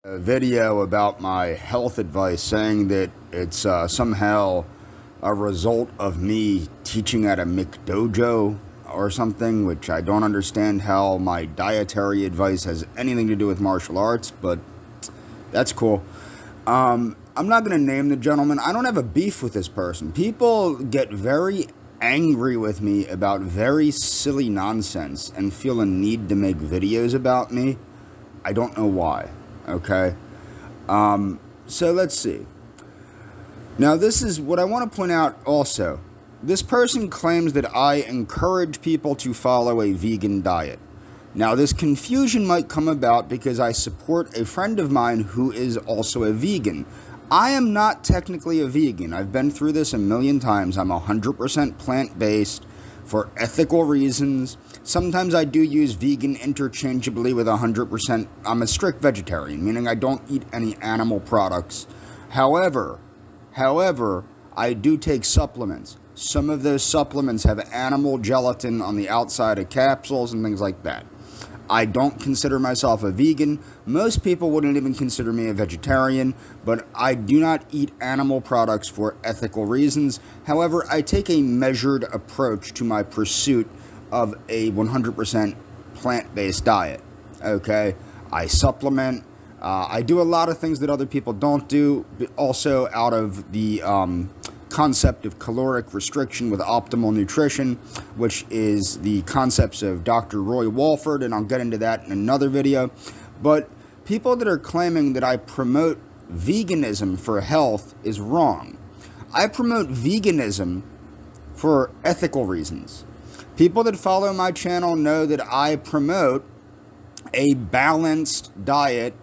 A video about my health advice saying that it's somehow a result of me teaching at a McDojo or something, which I don't understand how my dietary advice has anything to do with martial arts, but that's cool. I'm not going to name the gentleman. I don't have a beef with this person. People get very angry with me about very silly nonsense and feel a need to make videos about me. I don't know why. Okay, so let's see. Now, this is what I want to point out also. This person claims that I encourage people to follow a vegan diet. Now, this confusion might come about because I support a friend of mine who is also a vegan. I am not technically a vegan. I've been through this a million times. I'm 100% plant-based for ethical reasons. Sometimes I do use vegan interchangeably with 100%. I'm a strict vegetarian, meaning I don't eat any animal products. However, I do take supplements. Some of those supplements have animal gelatin on the outside of capsules and things like that. I don't consider myself a vegan. Most people wouldn't even consider me a vegetarian, but I do not eat animal products for ethical reasons. However, I take a measured approach to my pursuit of a 100% plant-based diet. Okay, I supplement. I do a lot of things that other people don't do, but also out of the concept of caloric restriction with optimal nutrition, which is the concepts of Dr. Roy Walford, and I'll get into that in another video. But people that are claiming that I promote veganism for health is wrong. I promote veganism for ethical reasons. People that follow my channel know that I promote a balanced diet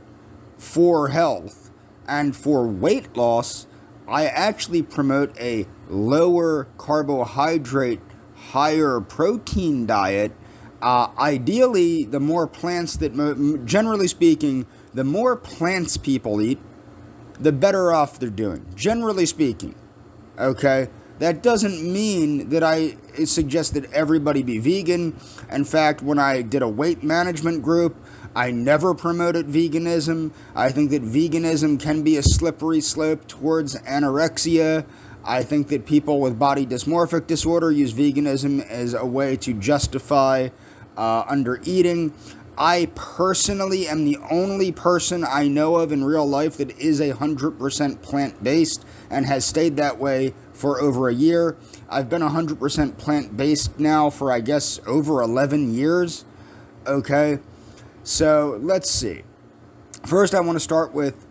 for health, and for weight loss, I actually promote a lower carbohydrate, higher protein diet. Ideally, the more plants that, generally speaking, the more plants people eat, the better off they're doing, generally speaking. Okay? That doesn't mean that I suggest that everybody be vegan. In fact, when I did a weight management group, I never promoted veganism. I think that veganism can be a slippery slope towards anorexia. I think that people with body dysmorphic disorder use veganism as a way to justify under eating. I personally am the only person I know of in real life that is 100% plant-based and has stayed that way for over a year. I've been 100% plant-based now for, I guess, over 11 years. Okay, so let's see. First, I want to start with,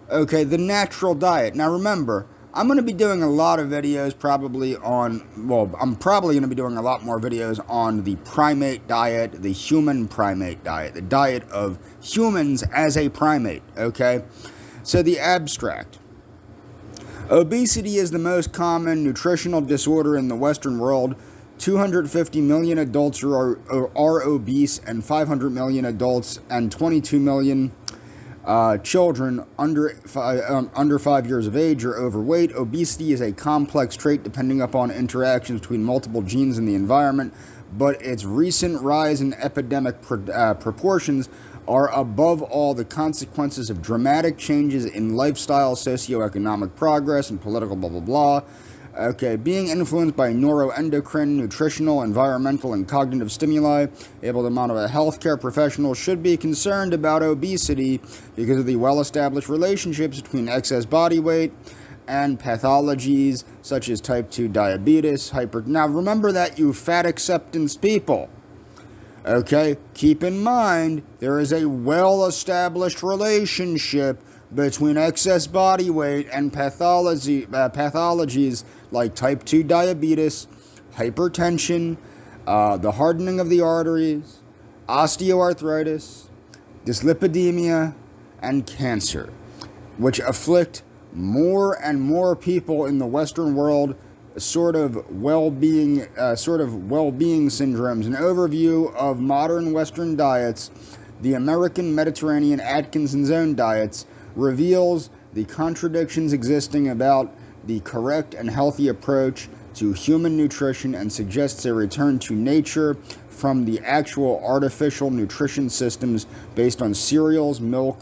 the natural diet. Now, remember, I'm going to be doing a lot of videos probably on, I'm probably going to be doing a lot more videos on the primate diet, the human primate diet, the diet of humans as a primate, okay? So the abstract. Obesity is the most common nutritional disorder in the Western world. 250 million adults are obese, and 500 million adults and 22 million children under 5 years of age are overweight. Obesity is a complex trait depending upon interactions between multiple genes in the environment, but its recent rise in epidemic proportions are above all the consequences of dramatic changes in lifestyle, socioeconomic progress, and political blah blah blah. Okay, being influenced by neuroendocrine, nutritional, environmental, and cognitive stimuli, able to monitor a healthcare professional should be concerned about obesity because of the well-established relationships between excess body weight and pathologies such as type 2 diabetes, Now, remember that, you fat acceptance people. Okay, keep in mind, there is a well-established relationship between excess body weight and pathologies like type 2 diabetes, hypertension, the hardening of the arteries, osteoarthritis, dyslipidemia, and cancer, which afflict more and more people in the Western world. Sort of well-being syndromes. An overview of modern Western diets, the American Mediterranean Atkinson zone diets, reveals the contradictions existing about the correct and healthy approach to human nutrition and suggests a return to nature from the actual artificial nutrition systems based on cereals, milk,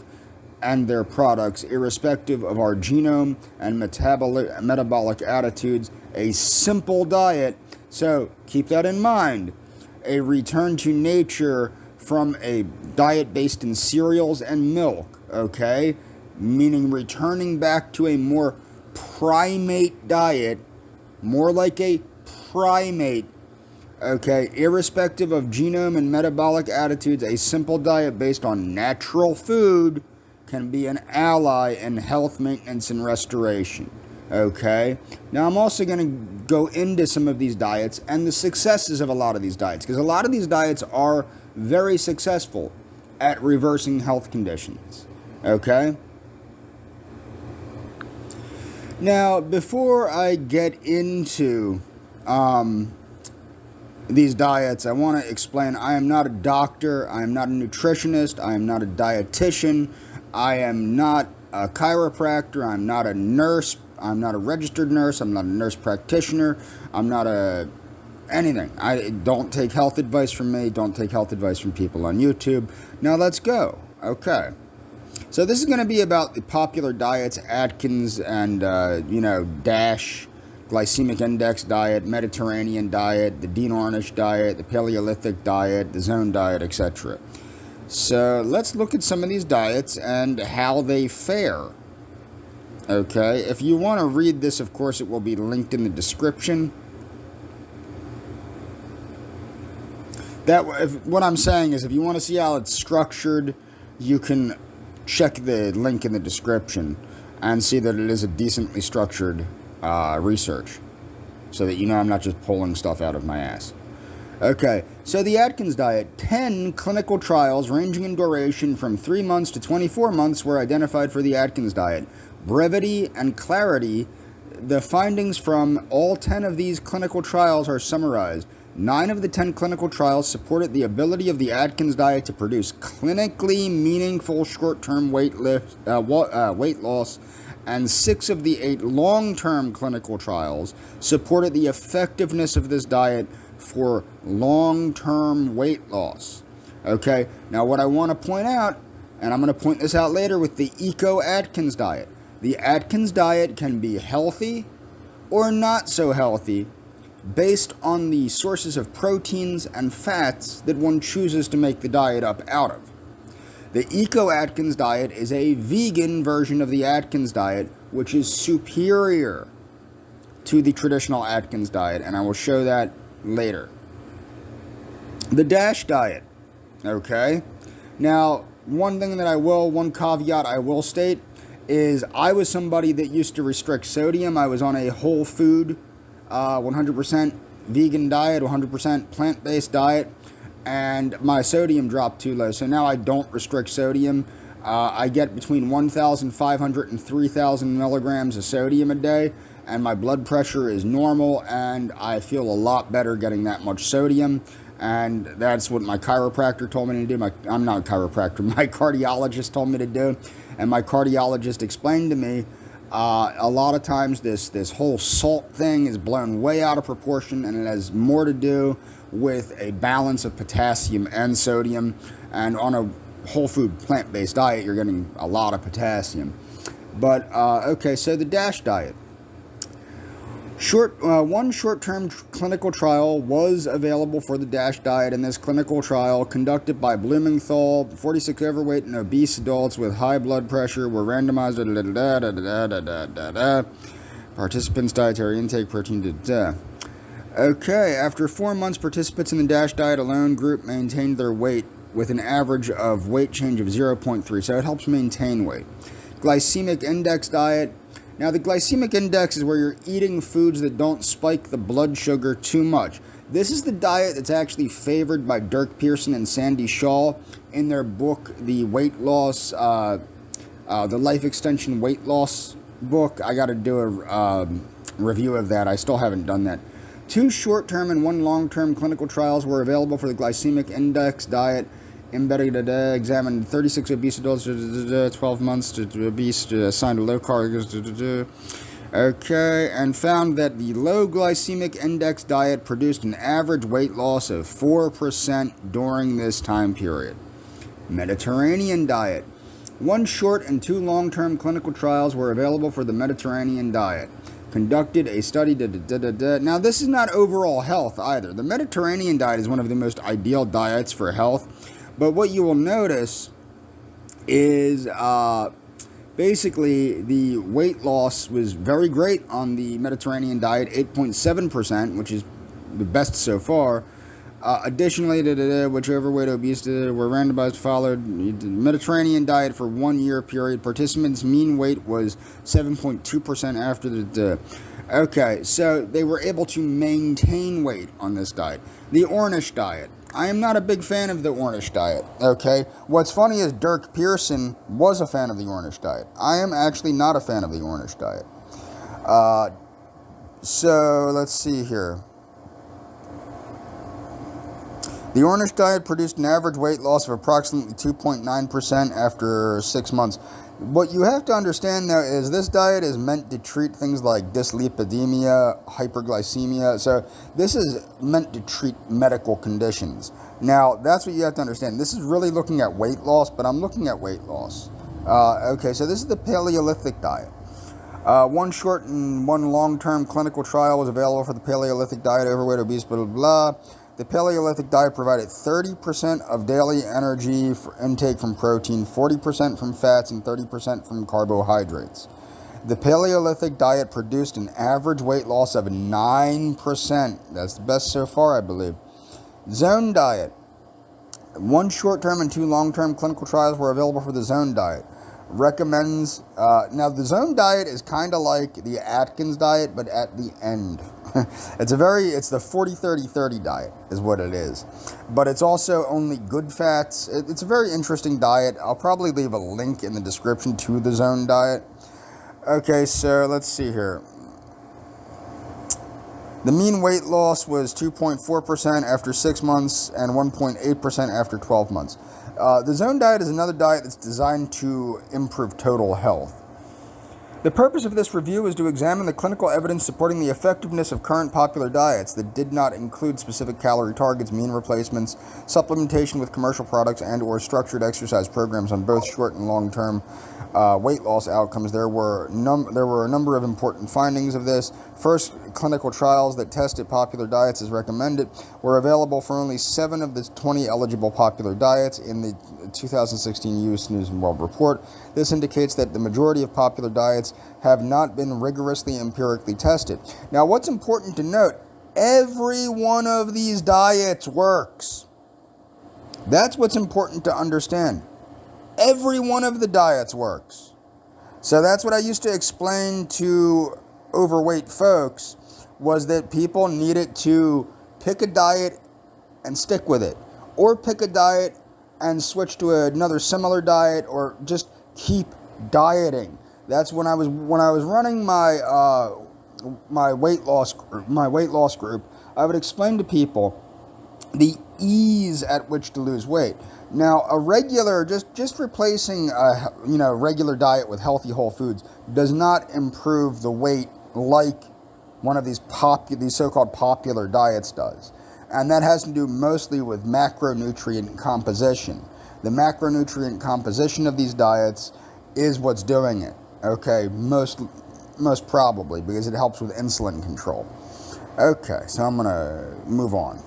and their products, irrespective of our genome and metabolic attitudes. A simple diet. So keep that in mind. A return to nature from a diet based in cereals and milk, okay? Meaning returning back to a more primate diet, more like a primate, okay? Irrespective of genome and metabolic attitudes, a simple diet based on natural food can be an ally in health maintenance and restoration, okay? Now, I'm also going to go into some of these diets and the successes of a lot of these diets, because a lot of these diets are very successful at reversing health conditions, okay? Now, before I get into these diets, I want to explain I am not a doctor, I am not a nutritionist, I am not a dietitian, I am not a chiropractor, I'm not a nurse, I'm not a registered nurse, I'm not a nurse practitioner, I'm not a anything. I don't take health advice from me, don't take health advice from people on YouTube. Now let's go. Okay. So this is going to be about the popular diets, Atkins and, DASH, glycemic index diet, Mediterranean diet, the Dean Ornish diet, the Paleolithic diet, the Zone diet, etc. So let's look at some of these diets and how they fare. Okay, if you want to read this, of course, it will be linked in the description. What I'm saying is, if you want to see how it's structured, you can check the link in the description and see that it is a decently structured research, so that you know I'm not just pulling stuff out of my ass. Okay, so the Atkins diet, 10 clinical trials ranging in duration from 3 months to 24 months were identified for the Atkins diet. Brevity and clarity, the findings from all 10 of these clinical trials are summarized. 9 of the 10 clinical trials supported the ability of the Atkins diet to produce clinically meaningful short-term weight loss, and 6 of the 8 long-term clinical trials supported the effectiveness of this diet for long-term weight loss. Okay, now what I want to point out, and I'm going to point this out later with the Eco-Atkins diet. The Atkins diet can be healthy or not so healthy based on the sources of proteins and fats that one chooses to make the diet up out of. The Eco-Atkins diet is a vegan version of the Atkins diet, which is superior to the traditional Atkins diet, and I will show that later. The DASH diet, okay? Now, one caveat I will state is I was somebody that used to restrict sodium. I was on a whole food, 100% vegan diet, 100% plant-based diet, and my sodium dropped too low. So now I don't restrict sodium. I get between 1,500 and 3,000 milligrams of sodium a day, and my blood pressure is normal, and I feel a lot better getting that much sodium. And that's what my chiropractor told me to do. I'm not a chiropractor. My cardiologist told me to do. And my cardiologist explained to me a lot of times this whole salt thing is blown way out of proportion, and it has more to do with a balance of potassium and sodium. And on a whole food plant-based diet, you're getting a lot of potassium. But, okay, so the DASH diet. One short-term clinical trial was available for the DASH diet. In this clinical trial, conducted by Blumenthal, 46 overweight and obese adults with high blood pressure were randomized. Participants' dietary intake, protein. Okay, after 4 months, participants in the DASH diet alone group maintained their weight with an average of weight change of 0.3, so it helps maintain weight. Glycemic index diet. Now, the glycemic index is where you're eating foods that don't spike the blood sugar too much. This is the diet that's actually favored by Dirk Pearson and Sandy Shaw in their book, the weight loss, the life extension weight loss book. I got to do a review of that. I still haven't done that. 2 short-term and 1 long-term clinical trials were available for the glycemic index diet. Examined 36 obese adults, 12 months to obese, assigned a low carb, okay, and found that the low glycemic index diet produced an average weight loss of 4% during this time period. Mediterranean diet. 1 short and 2 long-term clinical trials were available for the Mediterranean diet. Conducted a study. Now, this is not overall health either. The Mediterranean diet is one of the most ideal diets for health, but what you will notice is basically the weight loss was very great on the Mediterranean diet, 8.7%, which is the best so far. Additionally, which overweight, obesity were randomized, followed the Mediterranean diet for 1 year period. Participants' mean weight was 7.2% after the. Okay, so they were able to maintain weight on this diet. The Ornish diet. I am not a big fan of the Ornish diet, okay? What's funny is Dirk Pearson was a fan of the Ornish diet. I am actually not a fan of the Ornish diet. So, let's see here. The Ornish diet produced an average weight loss of approximately 2.9% after 6 months. What you have to understand, though, is this diet is meant to treat things like dyslipidemia, hyperglycemia. So this is meant to treat medical conditions. Now, that's what you have to understand. This is really looking at weight loss, but I'm looking at weight loss. Okay, so this is the Paleolithic diet. 1 short and 1 long-term clinical trial was available for the Paleolithic diet, overweight, obese, blah, blah, blah. The Paleolithic diet provided 30% of daily energy for intake from protein, 40% from fats, and 30% from carbohydrates. The Paleolithic diet produced an average weight loss of 9%. That's the best so far, I believe. Zone diet. 1 short-term and 2 long-term clinical trials were available for the zone diet. Recommends, now the zone diet is kind of like the Atkins diet, but at the end. It's the 40-30-30 diet is what it is. But it's also only good fats. It's a very interesting diet. I'll probably leave a link in the description to the zone diet. Okay, so let's see here. The mean weight loss was 2.4% after 6 months and 1.8% after 12 months. The zone diet is another diet that's designed to improve total health. The purpose of this review is to examine the clinical evidence supporting the effectiveness of current popular diets that did not include specific calorie targets, mean replacements, supplementation with commercial products, and or structured exercise programs on both short and long-term weight loss outcomes. There were a number of important findings of this. First, clinical trials that tested popular diets as recommended were available for only 7 of the 20 eligible popular diets in the 2016 U.S. News and World Report. This indicates that the majority of popular diets have not been rigorously empirically tested. Now, what's important to note, every one of these diets works. That's what's important to understand. Every one of the diets works. So that's what I used to explain to overweight folks, was that people needed to pick a diet and stick with it, or pick a diet and switch to another similar diet, or just keep dieting. That's when I was running my weight loss group. I would explain to people the ease at which to lose weight. Now, a regular, just replacing a regular diet with healthy whole foods does not improve the weight like one of these so-called popular diets does. And that has to do mostly with macronutrient composition. The macronutrient composition of these diets is what's doing it. Okay, most probably, because it helps with insulin control. Okay, so I'm going to move on.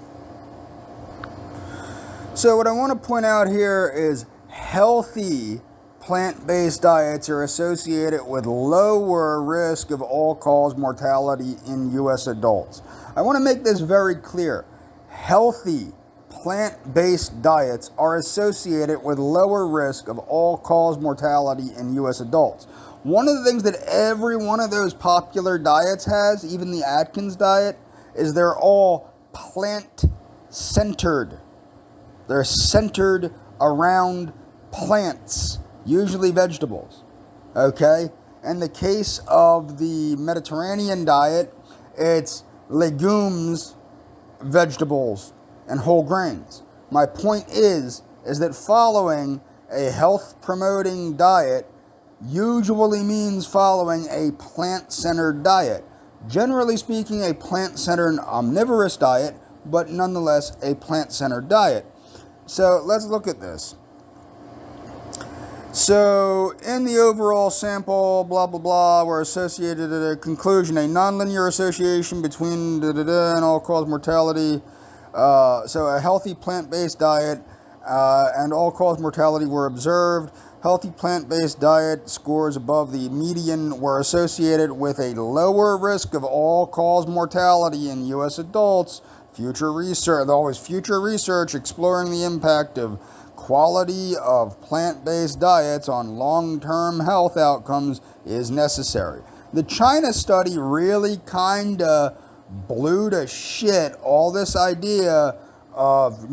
So what I want to point out here is healthy plant-based diets are associated with lower risk of all-cause mortality in U.S. adults. I want to make this very clear. Healthy plant-based diets are associated with lower risk of all-cause mortality in U.S. adults. One of the things that every one of those popular diets has, even the Atkins diet, is they're all plant-centered. They're centered around plants, usually vegetables. Okay? In the case of the Mediterranean diet, it's legumes, vegetables, and whole grains. My point is that following a health-promoting diet usually means following a plant-centered diet. Generally speaking, a plant-centered omnivorous diet, but nonetheless a plant-centered diet. So let's look at this. So, in the overall sample, blah blah blah, were associated at a conclusion, a nonlinear association between and all-cause mortality. So, a healthy plant-based diet and all-cause mortality were observed. Healthy plant-based diet scores above the median were associated with a lower risk of all-cause mortality in U.S. adults. Future research, always future research exploring the impact of quality of plant-based diets on long-term health outcomes is necessary. The China study really kind of blew to shit all this idea of,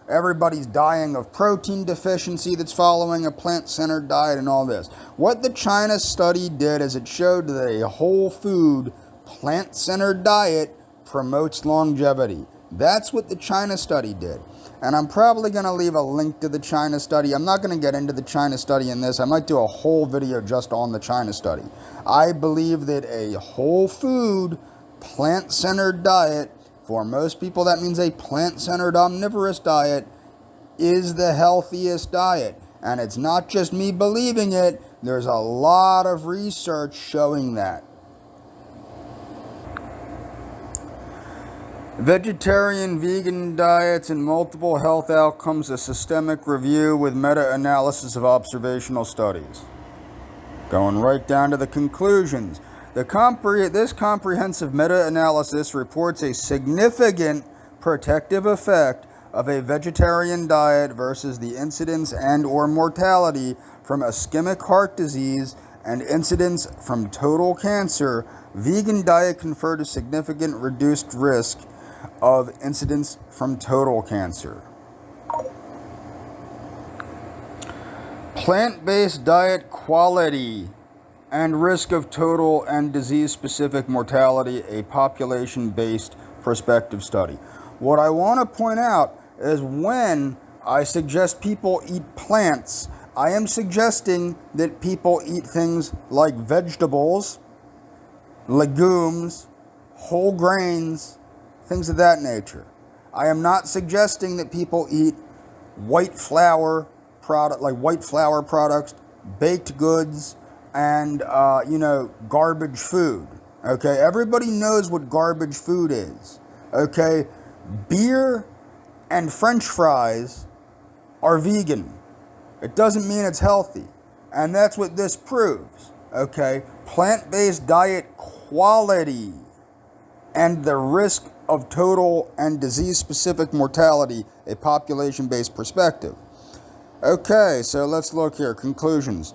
everybody's dying of protein deficiency that's following a plant-centered diet and all this. What the China study did is it showed that a whole food, plant-centered diet promotes longevity. That's what the China study did. And I'm probably going to leave a link to the China study. I'm not going to get into the China study in this. I might do a whole video just on the China study. I believe that a whole food, plant-centered diet, for most people that means a plant-centered omnivorous diet, is the healthiest diet. And it's not just me believing it. There's a lot of research showing that. Vegetarian, vegan diets and multiple health outcomes, a systemic review with meta-analysis of observational studies. Going right down to the conclusions. This comprehensive meta-analysis reports a significant protective effect of a vegetarian diet versus the incidence and or mortality from ischemic heart disease and incidence from total cancer. Vegan diet conferred a significant reduced risk of incidence from total cancer. Plant-based diet quality and risk of total and disease-specific mortality, a population-based prospective study. What I want to point out is when I suggest people eat plants, I am suggesting that people eat things like vegetables, legumes, whole grains, things of that nature. I am not suggesting that people eat white flour products, baked goods, and garbage food. Okay, everybody knows what garbage food is. Okay, beer and French fries are vegan. It doesn't mean it's healthy, and that's what this proves. Okay, plant-based diet quality and the risk of total and disease-specific mortality, a population-based perspective. Okay, so let's look here. Conclusions.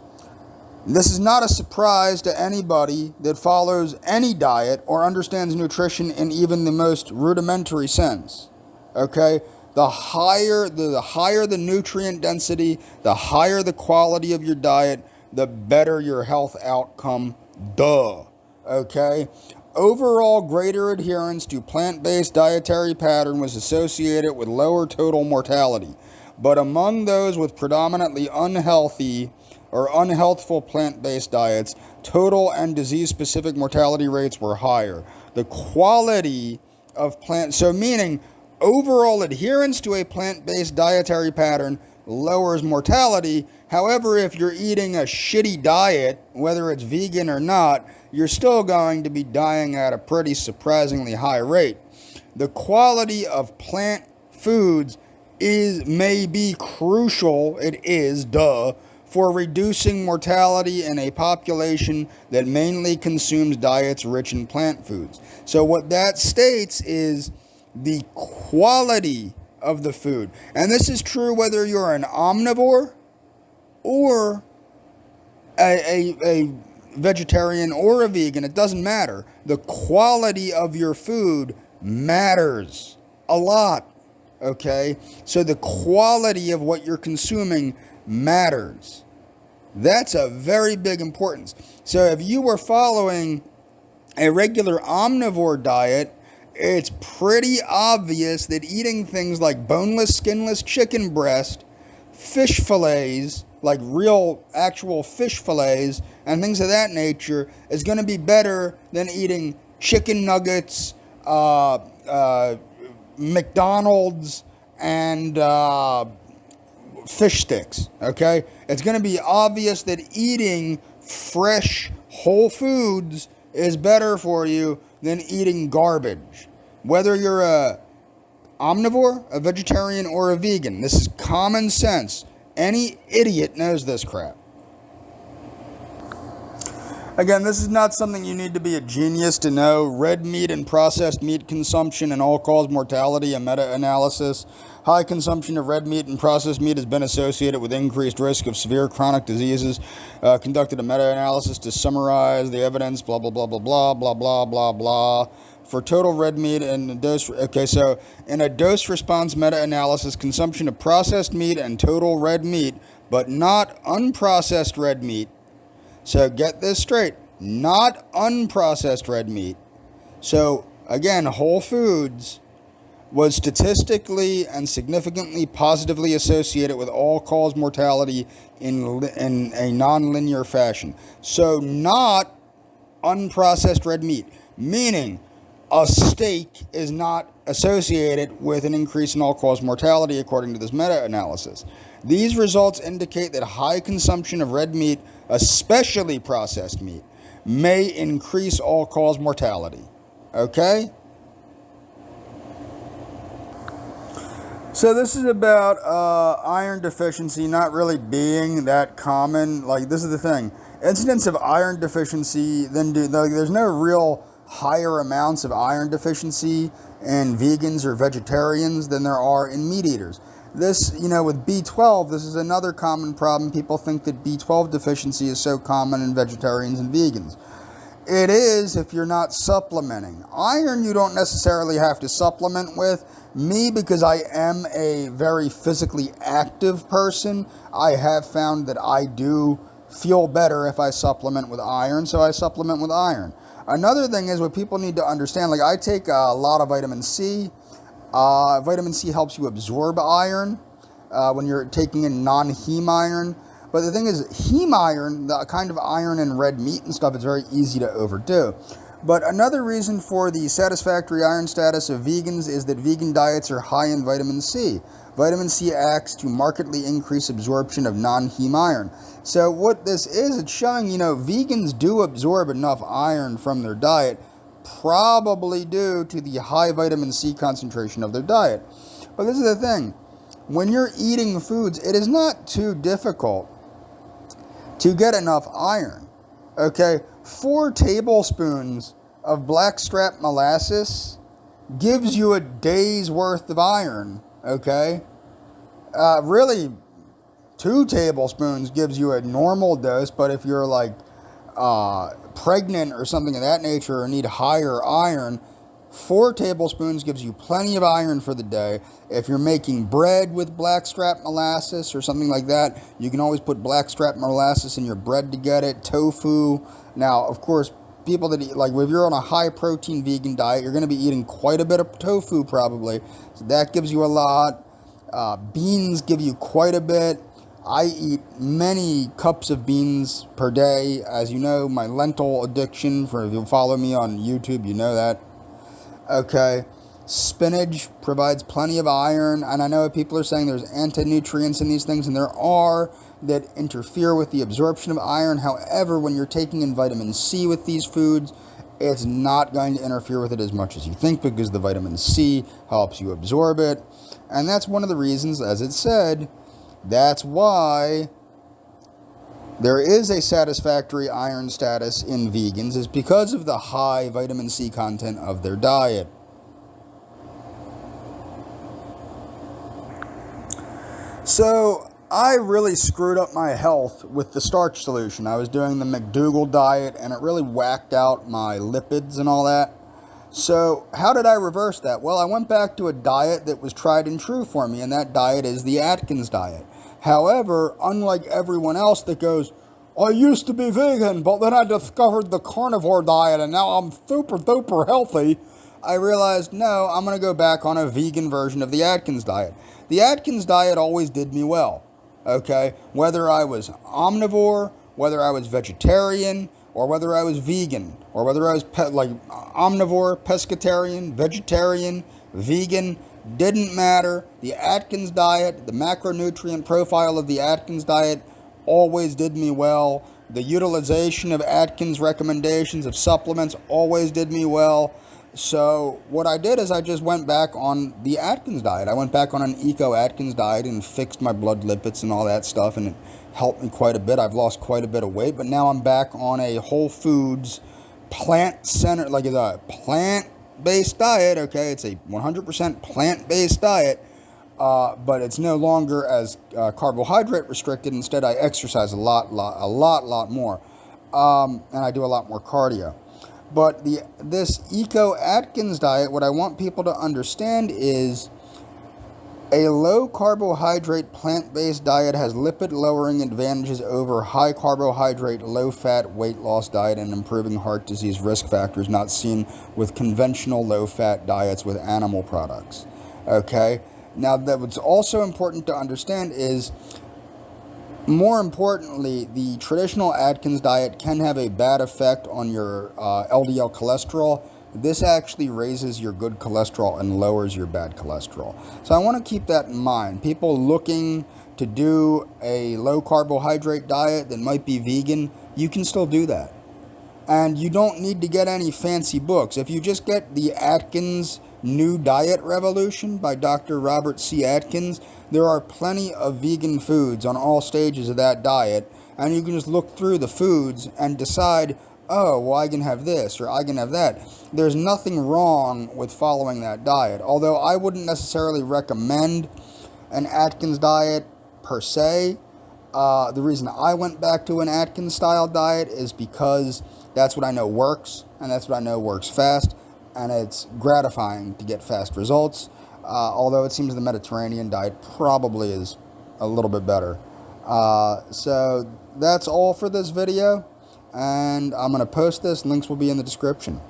This is not a surprise to anybody that follows any diet or understands nutrition in even the most rudimentary sense. Okay? The higher the nutrient density, the higher the quality of your diet, the better your health outcome. Duh. Okay? Overall, greater adherence to plant-based dietary pattern was associated with lower total mortality. But among those with predominantly unhealthy or unhealthful plant-based diets, total and disease-specific mortality rates were higher. The quality of so meaning overall adherence to a plant-based dietary pattern lowers mortality. However, if you're eating a shitty diet, whether it's vegan or not, you're still going to be dying at a pretty surprisingly high rate. The quality of plant foods may be crucial, it is, for reducing mortality in a population that mainly consumes diets rich in plant foods. So what that states is the quality of the food. And this is true whether you're an omnivore or a vegetarian or a vegan. It doesn't matter. The quality of your food matters a lot. Okay? So the quality of what you're consuming matters. That's a very big importance. So if you were following a regular omnivore diet, it's pretty obvious that eating things like boneless, skinless chicken breast, fish fillets, like real actual fish fillets and things of that nature is going to be better than eating chicken nuggets, McDonald's, and fish sticks, okay? It's going to be obvious that eating fresh, whole foods is better for you than eating garbage. Whether you're a omnivore, a vegetarian, or a vegan, this is common sense. Any idiot knows this crap. Again, this is not something you need to be a genius to know. Red meat and processed meat consumption and all-cause mortality, a meta-analysis. High consumption of red meat and processed meat has been associated with increased risk of severe chronic diseases. Conducted a meta-analysis to summarize the evidence, blah, blah, blah, blah, blah, blah, blah, blah, blah. For total red meat and a dose... Okay, so in a dose-response meta-analysis, consumption of processed meat and total red meat, but not unprocessed red meat. So get this straight, not unprocessed red meat. So again, whole foods was statistically and significantly positively associated with all-cause mortality in a nonlinear fashion. So not unprocessed red meat, meaning a steak is not associated with an increase in all-cause mortality according to this meta-analysis. These results indicate that high consumption of red meat, especially processed meat, may increase all-cause mortality. Okay? So this is about iron deficiency not really being that common. Like, this is the thing. Incidence of iron deficiency, there's no real higher amounts of iron deficiency in vegans or vegetarians than there are in meat eaters. This, with B12, this is another common problem. People think that B12 deficiency is so common in vegetarians and vegans. It is if you're not supplementing. Iron you don't necessarily have to supplement with. Me, because I am a very physically active person, I have found that I do feel better if I supplement with iron, so I supplement with iron. Another thing is what people need to understand, like I take a lot of vitamin C. Vitamin C helps you absorb iron when you're taking in non-heme iron. But the thing is, heme iron, the kind of iron in red meat and stuff, is very easy to overdo. But another reason for the satisfactory iron status of vegans is that vegan diets are high in vitamin C. Vitamin C acts to markedly increase absorption of non-heme iron. So what this is, it's showing, vegans do absorb enough iron from their diet, probably due to the high vitamin C concentration of their diet. But this is the thing. When you're eating foods, it is not too difficult to get enough iron. Okay? 4 tablespoons of blackstrap molasses gives you a day's worth of iron. Okay? Really, 2 tablespoons gives you a normal dose, but if you're like pregnant or something of that nature or need higher iron, 4 tablespoons gives you plenty of iron for the day. If you're making bread with blackstrap molasses or something like that, you can always put blackstrap molasses in your bread to get it. Tofu. Now, of course, people that eat, like if you're on a high protein vegan diet, you're going to be eating quite a bit of tofu probably. So that gives you a lot. Beans give you quite a bit. I eat many cups of beans per day. As you know, my lentil addiction, if you follow me on YouTube, you know that. Okay. Spinach provides plenty of iron, and I know people are saying there's anti-nutrients in these things, and there are that interfere with the absorption of iron. However, when you're taking in vitamin C with these foods, it's not going to interfere with it as much as you think, because the vitamin C helps you absorb it. And that's one of the reasons, as it said, that's why there is a satisfactory iron status in vegans, is because of the high vitamin C content of their diet. So I really screwed up my health with the starch solution. I was doing the McDougall diet, and it really whacked out my lipids and all that. So how did I reverse that? Well, I went back to a diet that was tried and true for me, and that diet is the Atkins diet. However, unlike everyone else that goes, I used to be vegan, but then I discovered the carnivore diet, and now I'm super duper healthy, I realized, no, I'm going to go back on a vegan version of the Atkins diet. The Atkins diet always did me well, okay? Whether I was omnivore, whether I was vegetarian, or whether I was vegan, or whether I was omnivore, pescatarian, vegetarian, vegan, Didn't matter. The Atkins diet, the macronutrient profile of the Atkins diet always did me well. The utilization of Atkins recommendations of supplements always did me well. So what I did is I just went back on the Atkins diet. I went back on an Eco Atkins diet and fixed my blood lipids and all that stuff, and it helped me quite a bit. I've lost quite a bit of weight, but now I'm back on a whole foods plant-centered, like it's a plant-based diet, okay? It's a 100% plant-based diet, but it's no longer as carbohydrate restricted. Instead, I exercise a lot more, and I do a lot more cardio. But this Eco Atkins diet, what I want people to understand is a low carbohydrate plant-based diet has lipid lowering advantages over high carbohydrate, low fat weight loss diet and improving heart disease risk factors not seen with conventional low fat diets with animal products. Okay? Now, what's also important to understand is, more importantly, the traditional Atkins diet can have a bad effect on your LDL cholesterol. This actually raises your good cholesterol and lowers your bad cholesterol. So I want to keep that in mind. People looking to do a low carbohydrate diet that might be vegan, you can still do that. And you don't need to get any fancy books. If you just get the Atkins New Diet Revolution by Dr. Robert C. Atkins, there are plenty of vegan foods on all stages of that diet, and you can just look through the foods and decide, oh, well, I can have this or I can have that. There's nothing wrong with following that diet, although I wouldn't necessarily recommend an Atkins diet per se. The reason I went back to an Atkins style diet is because that's what I know works, and that's what I know works fast, and it's gratifying to get fast results, although it seems the Mediterranean diet probably is a little bit better. So that's all for this video, and I'm going to post this. Links will be in the description.